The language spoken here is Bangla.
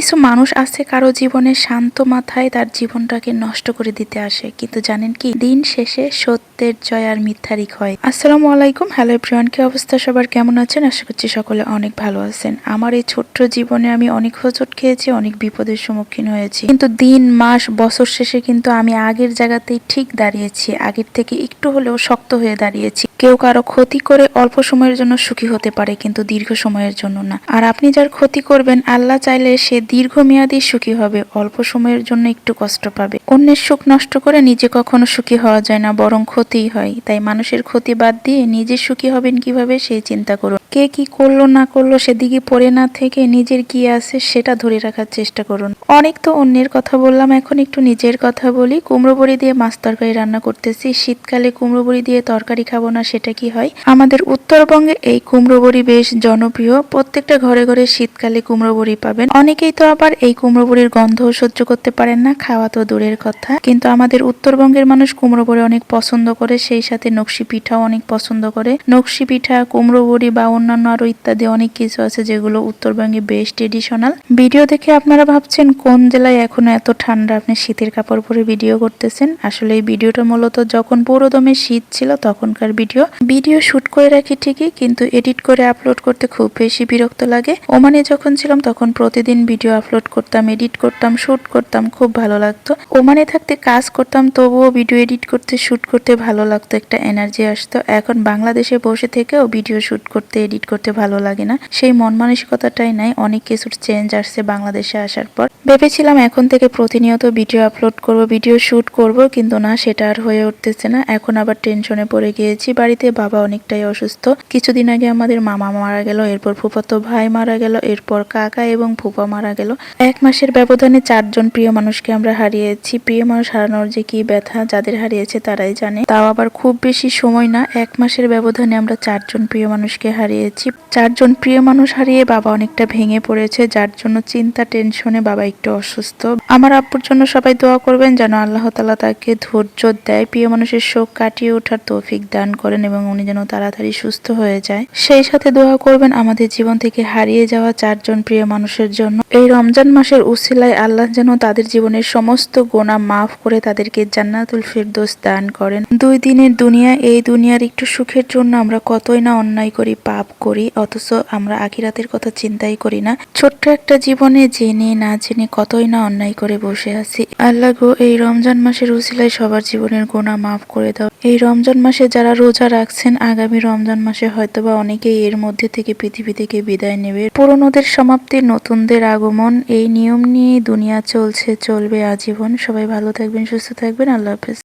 কিছু মানুষ আছে কারো জীবনে শান্ত মাথায় তার জীবনটাকে নষ্ট করে দিতে আসে, কিন্তু জানেন কি, দিন শেষে সত্যের জয় আর মিথ্যারই ক্ষয়। আসসালামু আলাইকুম, হ্যালো এভরিওয়ান, কি অবস্থা সবার, কেমন আছেন? আশা করছি সকলে অনেক ভালো আছেন। আমার এই ছোট্ট জীবনে আমি অনেক হোঁচট খেয়েছি, অনেক বিপদের সম্মুখীন হয়েছি, কিন্তু দিন মাস বছর শেষে কিন্তু আমি আগের জায়গাতেই ঠিক দাঁড়িয়েছি, আগের থেকে একটু হলেও শক্ত হয়ে দাঁড়িয়েছি। কেউ কারো ক্ষতি করে অল্প সময়ের জন্য সুখী হতে পারে, কিন্তু দীর্ঘ সময়ের জন্য না। আর আপনি যার ক্ষতি করবেন, আল্লাহ চাইলে সে দীর্ঘমেয়াদী সুখী হবে, অল্প সময়ের জন্য একটু কষ্ট পাবে। অন্যের সুখ নষ্ট করে নিজে কখনো সুখী হওয়া যায় না, বরং ক্ষতিই হয়। তাই মানুষের ক্ষতি বাদ দিয়ে নিজে সুখী হবেন কিভাবে সেই চিন্তা করুন। কে কি করলো না করলো সেদিকে পড়ে না থেকে নিজের কি আছে সেটা ধরে রাখার চেষ্টা করুন। অনেক তো অন্যের কথা বললাম, এখন একটু নিজের কথা বলি। কুমড়ো বড়ি দিয়ে মাছ তরকারি রান্না করতেছি। শীতকালে কুমড়ো বড়ি দিয়ে তরকারি খাবো না সেটা কি হয়? আমাদের উত্তরবঙ্গে এই কুমড়ো বড়ি বেশ জনপ্রিয়, প্রত্যেকটা ঘরে ঘরে শীতকালে কুমড়ো বড়ি পাবেন। অনেকেই তো আবার এই কুমড়ো বড়ির গন্ধও সহ্য করতে পারেন না, খাওয়া তো দূরের কথা। কিন্তু আমাদের উত্তরবঙ্গের মানুষ কুমড়ো বড়ি অনেক পছন্দ করে, সেই সাথে নকশি পিঠাও অনেক পছন্দ করে। নকশি পিঠা, কুমড়ো বড়ি বা অন্যান্য আরো ইত্যাদি অনেক কিছু আছে যেগুলো উত্তরবঙ্গে বেশ ট্রেডিশনাল। ভিডিও দেখে আপনারা ভাবছেন কোন জেলায় এখনো এত ঠান্ডা, আপনি শীতের কাপড় পরে ভিডিও করতেছেন। আসলে এই ভিডিওটা মূলত যখন পুরোদমে শীত ছিল তখনকার ভিডিও শুট করে রাখি ঠিকই, কিন্তু এডিট করে আপলোড করতে খুব বেশি বিরক্ত লাগে। ওমানে যখন ছিলাম তখন প্রতিদিন ভিডিও আপলোড করতাম, এডিট করতাম, শুট করতাম, খুব ভালো লাগতো। ওমানে থাকতে কাজ করতাম, তবুও ভিডিও এডিট করতে, শুট করতে ভালো লাগতো, একটা এনার্জি আসতো। এখন বাংলাদেশে বসে থেকেও ভিডিও শুট করতে, এডিট করতে ভালো লাগে না, সেই মন মানসিকতাটাই নাই। অনেক কিছুর চেঞ্জ আসছে বাংলাদেশে আসার পর। ভেবেছিলাম এখন থেকে প্রতিনিয়ত ভিডিও আপলোড করব, ভিডিও শুট করব, কিন্তু না, সেটা আর হয়ে উঠতেছে না। এখন আবার টেনশনে পড়ে গিয়েছি। বাড়িতে বাবা অনেকটাই অসুস্থ। কিছুদিন আগে আমাদের মামা মারা গেল, এরপর ফুফাতো ভাই মারা গেল, এরপর কাকা এবং ফুফা মারা গেল। 1 মাসের ব্যবধানে 4জন প্রিয় মানুষকে আমরা হারিয়েছি। প্রিয় মানুষ হারানোর যে কি ব্যথা, যাদের হারিয়েছে তারাই জানে। তাও আবার খুব বেশি সময় না, 1 মাসের ব্যবধানে আমরা 4জন প্রিয় মানুষকে হারিয়েছি। 4জন প্রিয় মানুষ হারিয়ে বাবা অনেকটা ভেঙে পড়েছে, যার জন্য চিন্তা, টেনশনে বাবা একটু অসুস্থ। আমার আব্বুর জন্য সবাই দোয়া করবেন যেন আল্লাহ তাআলা তাকে ধৈর্য দেয়, প্রিয় মানুষের শোক কাটিয়ে ওঠার তৌফিক দান করেন এবং উনি যেন তাড়াতাড়ি সুস্থ হয়ে যায়। সেই সাথে দোয়া করবেন আমাদের জীবন থেকে হারিয়ে যাওয়া 4জন প্রিয় মানুষের জন্য। এই রমজান মাসের উসিলায় আল্লাহ যেন তাদের জীবনের সমস্ত গুনাহ মাফ করে তাদেরকে জান্নাতুল ফিরদৌস দান করেন। 2 দিনের দুনিয়া, এই দুনিয়ার একটু সুখের জন্য আমরা কতই না অন্যায় করি, পাপ করি, অথচ আমরা আখিরাতের কথা চিন্তাই করি না। ছোট্ট একটা জীবনে জেনে না জেনে কতই না অন্যায় করে বসে আছি। আল্লাহ গো, এই রমজান মাসের উসিলায় সবার জীবনের গুনাহ মাফ করে দাও। এই রমজান মাসে যারা রোজা রাখছেন, আগামী রমজান মাসে হয়তোবা অনেকেই এর মধ্যে থেকে পৃথিবী থেকে বিদায় নেবে। পুরনোদের সমাপ্তি, নতুনদের আগমন, এই নিয়ম নিয়ে দুনিয়া চলছে, চলবে আজীবন। সবাই ভালো থাকবেন, সুস্থ থাকবেন, আল্লাহ হাফেজ।